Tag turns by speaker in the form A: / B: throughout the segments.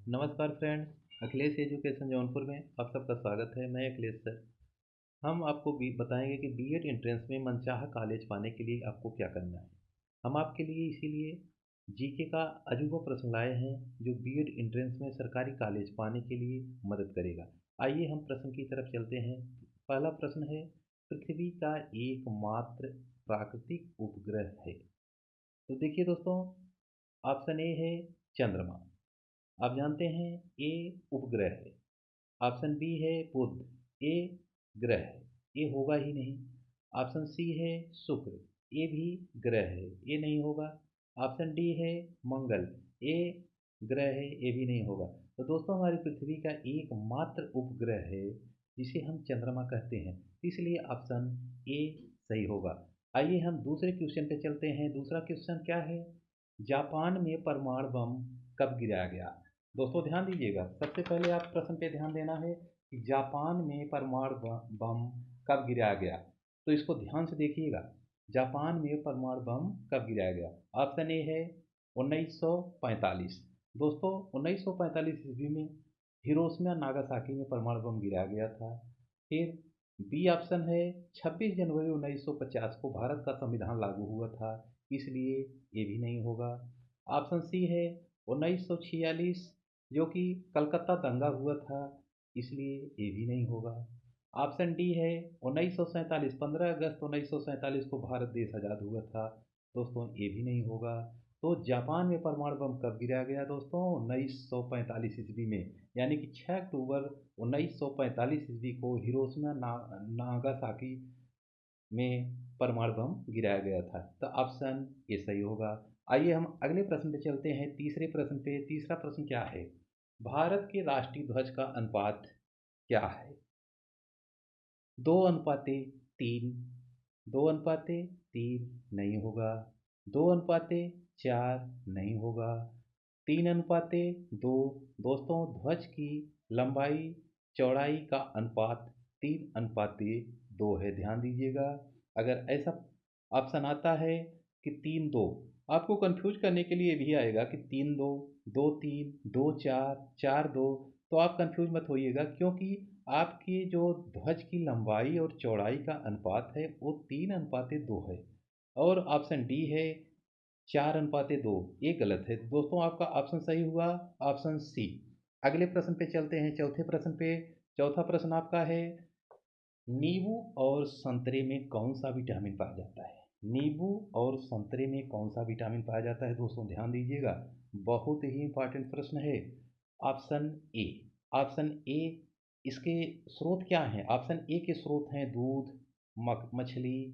A: नमस्कार friends, Akhilesh education Jaunpur में आप सबका स्वागत है। मैं अखिलेश सर। हम आपको भी बताएंगे कि बीएड एंट्रेंस में मनचाहा कॉलेज पाने के लिए आपको क्या करना है। हम आपके लिए इसीलिए जीके का अजूबा प्रश्न लाए हैं जो बीएड एंट्रेंस में सरकारी कॉलेज पाने के लिए मदद करेगा। आइए हम प्रश्न की तरफ चलते हैं। पहला प्रश्न है, पृथ्वी का एकमात्र प्राकृतिक उपग्रह है। तो देखिए दोस्तों, ऑप्शन ए है चंद्रमा। आप जानते हैं ए उपग्रह है। ऑप्शन बी है बुध, ए ग्रह है, ये होगा ही नहीं। ऑप्शन सी है शुक्र, ये भी ग्रह है, ये नहीं होगा। ऑप्शन डी है मंगल, ये ग्रह है, ये भी नहीं होगा। तो दोस्तों, हमारी पृथ्वी का एकमात्र उपग्रह है जिसे हम चंद्रमा कहते हैं, इसलिए ऑप्शन ए सही होगा। आइए हम दूसरे क्वेश्चन पे चलते हैं। दूसरा क्वेश्चन क्या है, जापान में परमाणु बम कब गिराया गया। दोस्तों ध्यान दीजिएगा, सबसे पहले आप प्रश्न पे ध्यान देना है कि जापान में परमाणु बम कब गिराया गया। तो इसको ध्यान से देखिएगा, जापान में परमाणु बम कब गिराया गया। ऑप्शन ए है 1945। दोस्तों 1945 ईस्वी में हिरोशिमा नागासाकी में परमाणु बम गिराया गया था। फिर बी ऑप्शन है 26 जनवरी 1950 को भारत का संविधान लागू हुआ था, इसलिए ये भी नहीं होगा। ऑप्शन सी है 1946, जो कि कलकत्ता दंगा हुआ था, इसलिए ये भी नहीं होगा। ऑप्शन डी है 1947, 15 अगस्त 1947 को भारत देश आज़ाद हुआ था। दोस्तों ये भी नहीं होगा। तो जापान में परमाणु बम कब गिराया गया दोस्तों, 1945 ईस्वी में, यानी कि 6 अक्टूबर 1945 ईस्वी को हिरोशिमा नागासाकी में परमाणु बम गिराया गया था। तो ऑप्शन ये सही होगा। आइए हम अगले प्रश्न पे चलते हैं, तीसरे प्रश्न पे। तीसरा प्रश्न क्या है, भारत के राष्ट्रीय ध्वज का अनुपात क्या है। 2:3, 2:3 नहीं होगा। 2:4 नहीं होगा। 3:2। दोस्तों ध्वज की लंबाई चौड़ाई का अनुपात 3:2 है, ध्यान दीजिएगा। अगर ऐसा ऑप्शन आता है कि 3:2, आपको कंफ्यूज करने के लिए भी आएगा कि 3:2, 2:3, 2:4, 4:2, तो आप कंफ्यूज मत होइएगा, क्योंकि आपकी जो ध्वज की लंबाई और चौड़ाई का अनुपात है वो 3:2 है। और ऑप्शन डी है 4:2, ये गलत है। दोस्तों आपका ऑप्शन सही हुआ, ऑप्शन सी। अगले प्रश्न पे चलते हैं, चौथे प्रश्न पे। चौथा प्रश्न आपका है, नींबू और संतरे में कौन सा विटामिन पाया जाता है। नींबू और संतरे में कौन सा विटामिन पाया जाता है, दोस्तों ध्यान दीजिएगा, बहुत ही इंपॉर्टेंट प्रश्न है। Option A, option A. इसके स्रोत क्या हैं। ऑप्शन ए के स्रोत हैं दूध, मछली,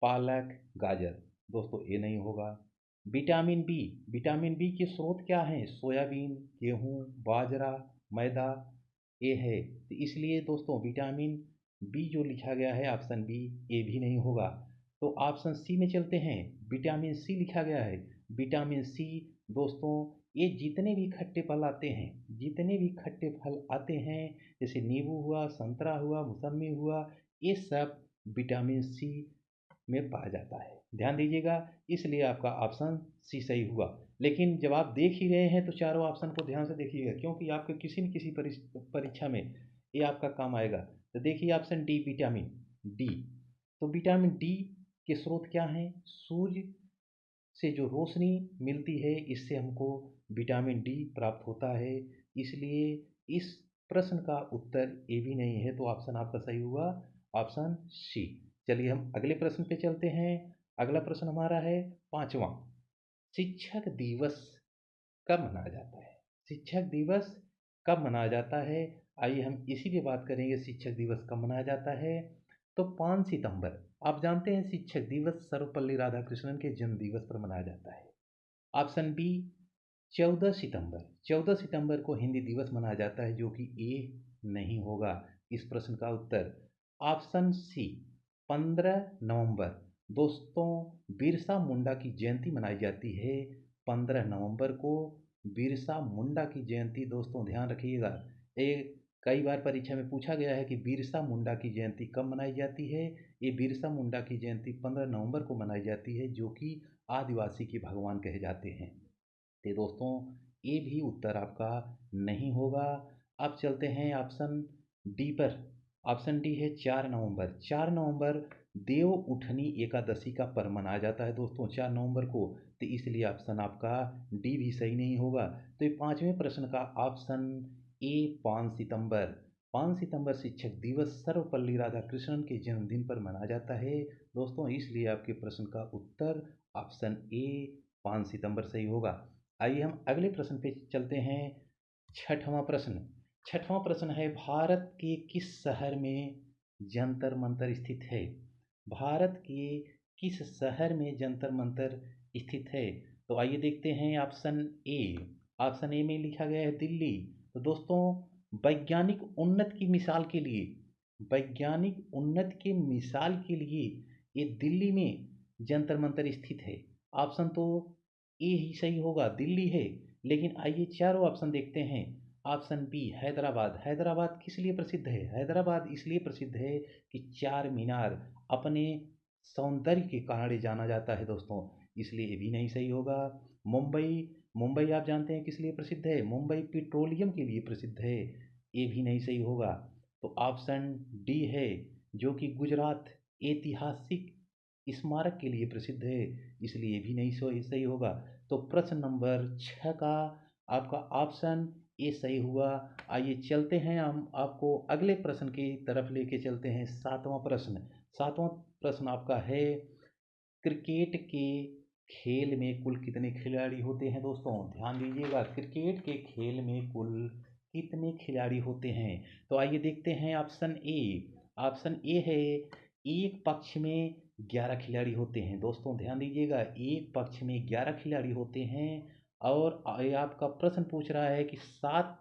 A: पालक, गाजर। दोस्तों ये नहीं होगा। विटामिन बी, विटामिन बी के स्रोत क्या हैं, सोयाबीन, गेहूं, बाजरा, मैदा, ये है। तो इसलिए दोस्तों विटामिन बी जो लिखा गया है ऑप्शन बी, ये भी नहीं होगा। तो ऑप्शन सी में चलते हैं, विटामिन सी लिखा गया है। विटामिन सी दोस्तों, ये जितने भी खट्टे फल आते हैं, जितने भी खट्टे फल आते हैं, जैसे नींबू हुआ, संतरा हुआ, मौसम्मी हुआ, ये सब विटामिन सी में पाया जाता है, ध्यान दीजिएगा। इसलिए आपका ऑप्शन सी सही हुआ। लेकिन जब आप देख ही रहे हैं तो चारों ऑप्शन को ध्यान से देखिएगा, क्योंकि आपके किसी न किसी परीक्षा में ये आपका काम आएगा। तो देखिए ऑप्शन डी, विटामिन डी। तो विटामिन डी के स्रोत क्या हैं, सूर्य से जो रोशनी मिलती है, इससे हमको विटामिन डी प्राप्त होता है। इसलिए इस प्रश्न का उत्तर ए भी नहीं है, तो ऑप्शन आपका सही हुआ, ऑप्शन सी। चलिए हम अगले प्रश्न पे चलते हैं। अगला प्रश्न हमारा है पांचवा, शिक्षक दिवस कब मनाया जाता है। शिक्षक दिवस कब मनाया जाता है, आइए हम इसी पे बात करेंगे। शिक्षक दिवस कब मनाया जाता है, तो 5 सितंबर। आप जानते हैं शिक्षक दिवस सर्वपल्ली राधाकृष्णन के जन्म दिवस पर मनाया जाता है। ऑप्शन बी 14 सितंबर, 14 सितंबर को हिंदी दिवस मनाया जाता है, जो कि ए नहीं होगा इस प्रश्न का उत्तर। ऑप्शन सी 15 नवंबर। दोस्तों बिरसा मुंडा की जयंती मनाई जाती है 15 नवंबर को। बिरसा मुंडा की जयंती, दोस्तों ध्यान रखिएगा, ये कई बार परीक्षा में पूछा गया है कि बिरसा मुंडा की जयंती कब मनाई जाती है। ये बिरसा मुंडा की जयंती 15 नवंबर को मनाई जाती है, जो कि आदिवासी के भगवान कहे जाते हैं। तो दोस्तों ए भी उत्तर आपका नहीं होगा। अब चलते हैं ऑप्शन डी पर। ऑप्शन डी है 4 नवंबर। 4 नवंबर देव उठनी एकादशी का पर्व मनाया जाता है दोस्तों 4 नवंबर को, तो इसलिए ऑप्शन आपका डी भी सही नहीं होगा। तो ये पांचवें प्रश्न का ऑप्शन ए 5 सितंबर। 5 सितंबर शिक्षक दिवस सर्वपल्ली राधाकृष्णन के जन्मदिन पर मनाया जाता है दोस्तों, इसलिए आपके प्रश्न का उत्तर ऑप्शन ए 5 सितंबर सही होगा। आइए हम अगले प्रश्न पे चलते हैं। छठवां प्रश्न। छठवां प्रश्न है भारत के किस शहर में जंतर मंतर स्थित है। भारत के किस शहर में जंतर मंतर स्थित है। तो आइए देखते हैं ऑप्शन ए। ऑप्शन ए में लिखा गया है दिल्ली। तो दोस्तों वैज्ञानिक उन्नति की मिसाल के लिए, वैज्ञानिक उन्नति के मिसाल के लिए ये दिल्ली में जंतर मंतर स्थित है। ऑप्शन तो ए ही सही होगा, दिल्ली है। लेकिन आइए चारों ऑप्शन देखते हैं। Option B Hyderabad. हैदराबाद किस लिए प्रसिद्ध है। हैदराबाद इसलिए प्रसिद्ध है कि चार मीनार अपने सौंदर्य के कारण जाना जाता है दोस्तों, इसलिए ये भी नहीं सही होगा। मुंबई। मुंबई आप जानते हैं किस लिए प्रसिद्ध है। मुंबई पेट्रोलियम के लिए प्रसिद्ध है, ये भी नहीं सही होगा। तो ऑप्शन डी है जो कि गुजरात ऐतिहासिक स्मारक के लिए प्रसिद्ध है, इसलिए भी नहीं सही होगा। तो प्रश्न नंबर 6 का आपका ऑप्शन ए सही हुआ। आइए चलते हैं, हम आपको अगले प्रश्न की तरफ लेके चलते हैं। सातवां प्रश्न। सातवां प्रश्न आपका है क्रिकेट के खेल में कुल कितने खिलाड़ी होते हैं दोस्तों, ध्यान दीजिएगा। क्रिकेट के खेल में कुल कितने खिलाड़ी होते हैं। तो आइए देखते हैं ऑप्शन ए। ऑप्शन ए है एक पक्ष में 11 खिलाड़ी होते हैं दोस्तों, ध्यान दीजिएगा। एक पक्ष में 11 खिलाड़ी होते हैं। और ये आपका प्रश्न पूछ रहा है कि सात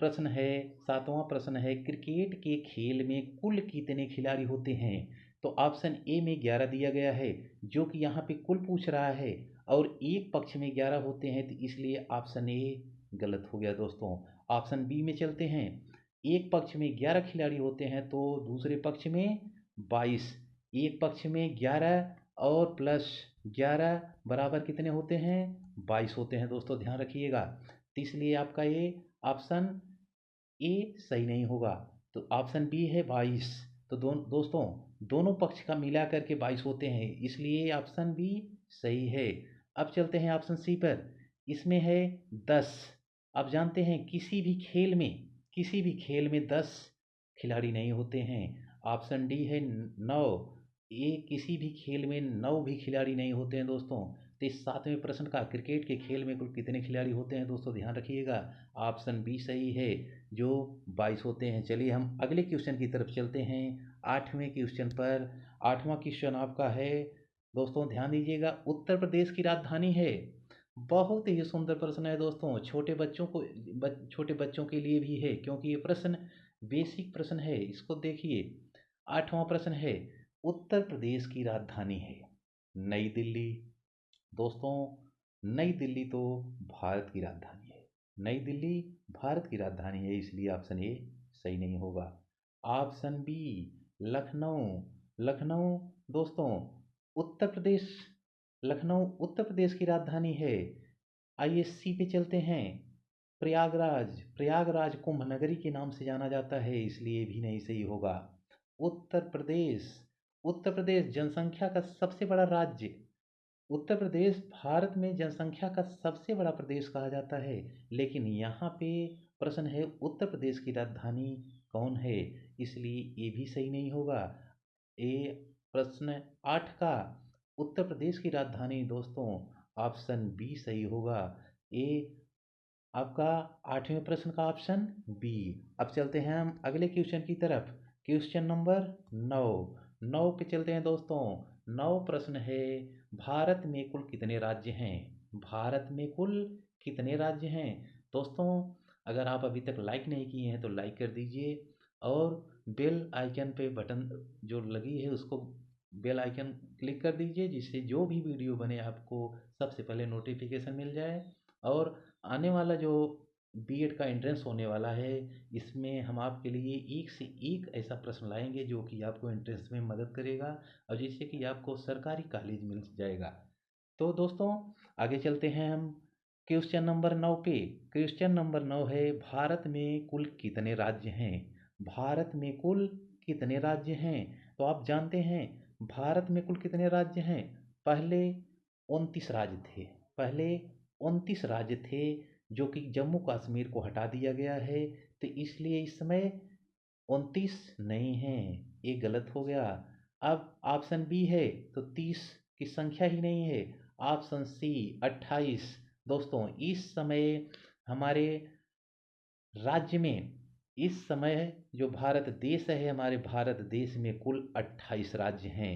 A: प्रश्न है, सातवां प्रश्न है क्रिकेट के खेल में कुल कितने खिलाड़ी होते हैं। तो ऑप्शन ए में 11 दिया गया है, जो कि यहाँ पे कुल पूछ रहा है, और एक पक्ष में 11 होते हैं, तो इसलिए ऑप्शन ए गलत हो गया दोस्तों। ऑप्शन बी में चलते हैं। एक पक्ष में 11 खिलाड़ी होते हैं तो दूसरे पक्ष में 22। एक पक्ष में 11 और प्लस 11 बराबर कितने होते हैं, 22 होते हैं दोस्तों, ध्यान रखिएगा। तो इसलिए आपका ये ऑप्शन ए सही नहीं होगा। तो ऑप्शन बी है 22। तो दोस्तों दोनों पक्ष का मिला करके 22 होते हैं, इसलिए ऑप्शन बी सही है। अब चलते हैं ऑप्शन सी पर। इसमें है 10। आप जानते हैं किसी भी खेल में 10 खिलाड़ी नहीं होते हैं। ऑप्शन डी है 9। ये किसी भी खेल में 9 भी खिलाड़ी नहीं होते हैं दोस्तों। तो इस सातवें प्रश्न का क्रिकेट के खेल में कुल कितने खिलाड़ी होते हैं दोस्तों, ध्यान रखिएगा। ऑप्शन बी सही है, जो 22 होते हैं। चलिए हम अगले क्वेश्चन की तरफ चलते हैं, आठवें क्वेश्चन पर। आठवां क्वेश्चन आपका है दोस्तों, ध्यान दीजिएगा, उत्तर प्रदेश की राजधानी है। बहुत ही सुंदर प्रश्न है दोस्तों, छोटे बच्चों के लिए भी है, क्योंकि ये प्रश्न बेसिक प्रश्न है। इसको देखिए, आठवां प्रश्न है उत्तर प्रदेश की राजधानी है नई दिल्ली। दोस्तों नई दिल्ली तो भारत की राजधानी है। नई दिल्ली भारत की राजधानी है, इसलिए ऑप्शन ए सही नहीं होगा। Option B Lucknow. लखनऊ दोस्तों उत्तर प्रदेश, लखनऊ उत्तर प्रदेश की राजधानी है। आइए सी पे चलते हैं। प्रयागराज। प्रयागराज कुंभ नगरी के नाम से जाना जाता है, इसलिए भी नहीं सही होगा। उत्तर प्रदेश, उत्तर प्रदेश जनसंख्या का सबसे बड़ा राज्य। उत्तर प्रदेश भारत में जनसंख्या का सबसे बड़ा प्रदेश कहा जाता है, लेकिन यहाँ पे प्रश्न है उत्तर प्रदेश की राजधानी कौन है, इसलिए ये भी सही नहीं होगा। ये प्रश्न 8 का उत्तर प्रदेश की राजधानी दोस्तों ऑप्शन बी सही होगा। ये आपका आठवें प्रश्न का ऑप्शन बी। अब चलते हैं हम अगले क्वेश्चन की तरफ। Question number 9। 9 पे चलते हैं दोस्तों। 9 प्रश्न है भारत में कुल कितने राज्य हैं। भारत में कुल कितने राज्य हैं दोस्तों। अगर आप अभी तक लाइक नहीं किए हैं तो लाइक कर दीजिए, और बेल आइकन पे बटन जो लगी है उसको बेल आइकन क्लिक कर दीजिए, जिससे जो भी वीडियो बने आपको सबसे पहले नोटिफिकेशन मिल जाए। और आने वाला जो बीएड का एंट्रेंस होने वाला है, इसमें हम आपके लिए एक से एक ऐसा प्रश्न लाएंगे जो कि आपको एंट्रेंस में मदद करेगा, और जिससे कि आपको सरकारी कॉलेज मिल जाएगा। तो दोस्तों आगे चलते हैं हम क्वेश्चन नंबर 9 पे, क्वेश्चन नंबर 9 है, भारत में कुल कितने राज्य हैं? भारत में कुल कितने राज्य हैं? तो आप जानते हैं भारत में कुल कितने राज्य हैं? पहले 29 राज्य थे। पहले 29 राज्य थे, जो कि जम्मू कश्मीर को हटा दिया गया है, तो इसलिए इस समय 29 नहीं है, ये गलत हो गया। अब ऑप्शन बी है तो 30 की संख्या ही नहीं है। Option C 28। दोस्तों इस समय हमारे राज्य में, इस समय जो भारत देश है, हमारे भारत देश में कुल 28 राज्य हैं।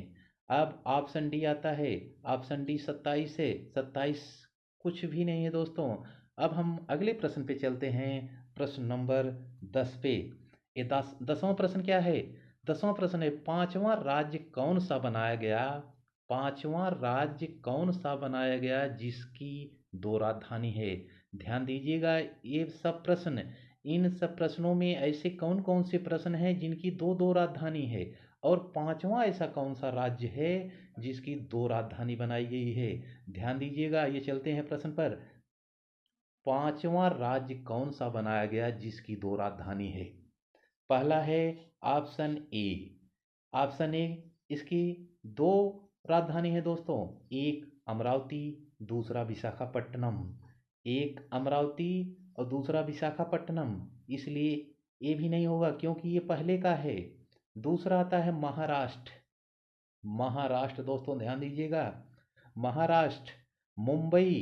A: अब ऑप्शन डी आता है, ऑप्शन डी 27 है। 27 कुछ भी नहीं है दोस्तों। अब हम अगले प्रश्न पे चलते हैं, प्रश्न नंबर 10 पे। ये 10वां प्रश्न क्या है? 10वां प्रश्न है, पांचवा राज्य कौन सा बनाया गया? पांचवा राज्य कौन सा बनाया गया जिसकी दो राजधानी है? ध्यान दीजिएगा, ये सब प्रश्न, इन सब प्रश्नों में ऐसे कौन कौन से प्रश्न हैं जिनकी दो दो राजधानी है, और पांचवा ऐसा कौन सा राज्य है जिसकी दो राजधानी बनाई गई है? ध्यान दीजिएगा, ये चलते हैं प्रश्न पर। पांचवा राज्य कौन सा बनाया गया जिसकी दो राजधानी है? पहला है ऑप्शन ए। ऑप्शन ए, इसकी दो राजधानी है दोस्तों, एक अमरावती, दूसरा विशाखापट्टनम। एक अमरावती और दूसरा विशाखापट्टनम। इसलिए ये भी नहीं होगा क्योंकि ये पहले का है। दूसरा आता है महाराष्ट्र। महाराष्ट्र दोस्तों ध्यान दीजिएगा, महाराष्ट्र, मुंबई,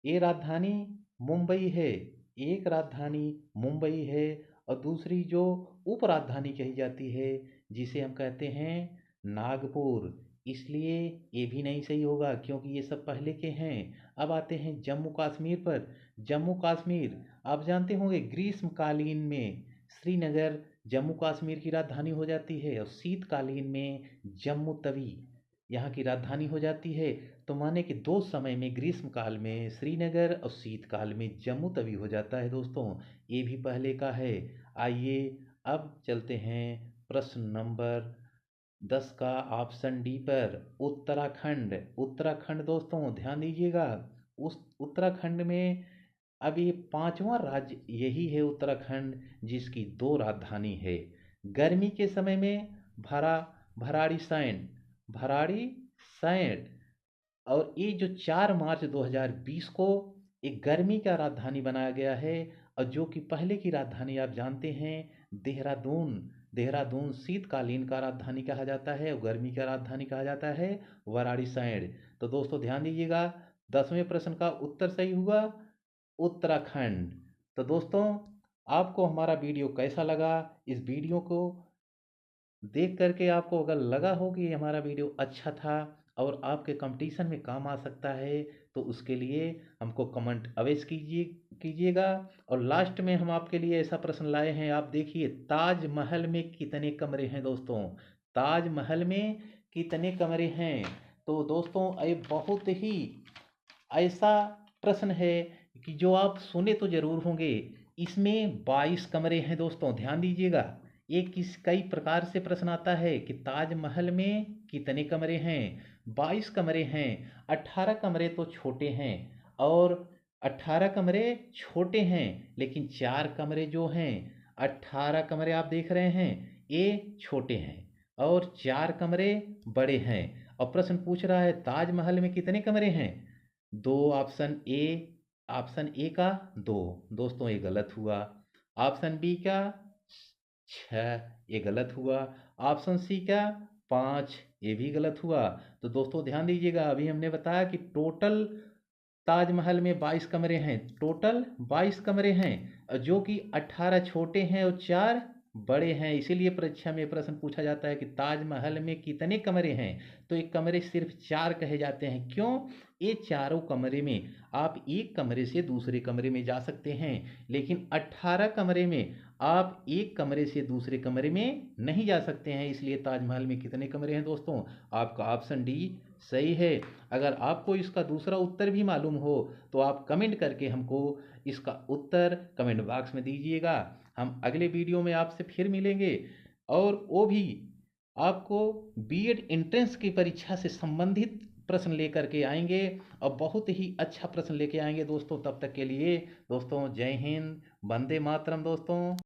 A: ये राजधानी मुंबई है। एक राजधानी मुंबई है, और दूसरी जो उप राजधानी कही जाती है, जिसे हम कहते हैं नागपुर। इसलिए ये भी नहीं सही होगा क्योंकि ये सब पहले के हैं। अब आते हैं जम्मू कश्मीर पर। जम्मू कश्मीर आप जानते होंगे, ग्रीष्मकालीन में श्रीनगर जम्मू कश्मीर की राजधानी हो जाती है, और शीतकालीन में जम्मू तवी यहाँ की राजधानी हो जाती है। तो माने कि दो समय में, ग्रीष्म काल में श्रीनगर और शीतकाल में जम्मू तवी हो जाता है दोस्तों। ये भी पहले का है। आइए अब चलते हैं प्रश्न नंबर 10 का, ऑप्शन डी पर, उत्तराखंड। उत्तराखंड दोस्तों ध्यान दीजिएगा, उस उत्तराखंड में अब ये पांचवा राज्य यही है उत्तराखंड, जिसकी दो राजधानी है। गर्मी के समय में भराड़ी सैंड, भराड़ी सैंड, और ये जो 4 मार्च 2020 को एक गर्मी का राजधानी बनाया गया है, और जो कि पहले की राजधानी आप जानते हैं देहरादून। देहरादून शीतकालीन का राजधानी कहा जाता है, और गर्मी का राजधानी कहा जाता है वाराणसी। तो दोस्तों ध्यान दीजिएगा, 10वें प्रश्न का उत्तर सही हुआ उत्तराखंड। तो दोस्तों आपको हमारा वीडियो कैसा लगा? इस वीडियो को देख करके आपको अगर लगा हो कि हमारा वीडियो अच्छा था और आपके कंपटीशन में काम आ सकता है, तो उसके लिए हमको कमेंट अवश्य कीजिएगा। और लास्ट में हम आपके लिए ऐसा प्रश्न लाए हैं, आप देखिए, ताजमहल में कितने कमरे हैं दोस्तों? ताजमहल में कितने कमरे हैं? तो दोस्तों ये बहुत ही ऐसा प्रश्न है कि जो आप सुने तो जरूर होंगे। इसमें 22 कमरे हैं दोस्तों, ध्यान दीजिएगा। ये कई प्रकार से प्रश्न आता है कि ताजमहल में कितने कमरे हैं? 22 कमरे हैं। 18 कमरे तो छोटे हैं, और 18 कमरे छोटे हैं, लेकिन 4 कमरे जो हैं, 18 कमरे आप देख रहे हैं, ये छोटे हैं, और 4 कमरे बड़े हैं। और प्रश्न पूछ रहा है ताजमहल में कितने कमरे हैं? दो। ऑप्शन ए का 2, दोस्तों ये गलत हुआ। ऑप्शन बी का 6, ये गलत हुआ। ऑप्शन सी का 5, ये भी गलत हुआ। तो दोस्तों ध्यान दीजिएगा, अभी हमने बताया कि टोटल ताजमहल में 22 कमरे हैं, टोटल 22 कमरे हैं, जो कि 18 छोटे हैं और 4 बड़े हैं। इसीलिए परीक्षा में प्रश्न पूछा जाता है कि ताजमहल में कितने कमरे हैं? तो एक कमरे सिर्फ 4 कहे जाते हैं। क्यों? ये चारों कमरे में आप एक कमरे से दूसरे कमरे में जा सकते हैं, लेकिन 18 कमरे में आप एक कमरे से दूसरे कमरे में नहीं जा सकते हैं। इसलिए ताजमहल में कितने कमरे हैं दोस्तों? आपका ऑप्शन डी सही है। अगर आपको इसका दूसरा उत्तर भी मालूम हो तो आप कमेंट करके हमको इसका उत्तर कमेंट बॉक्स में दीजिएगा। हम अगले वीडियो में आपसे फिर मिलेंगे, और वो भी आपको बीएड एंट्रेंस की परीक्षा से संबंधित प्रश्न लेकर के आएंगे और बहुत ही अच्छा प्रश्न लेके आएंगे दोस्तों। तब तक के लिए दोस्तों जय हिंद, वंदे मातरम दोस्तों।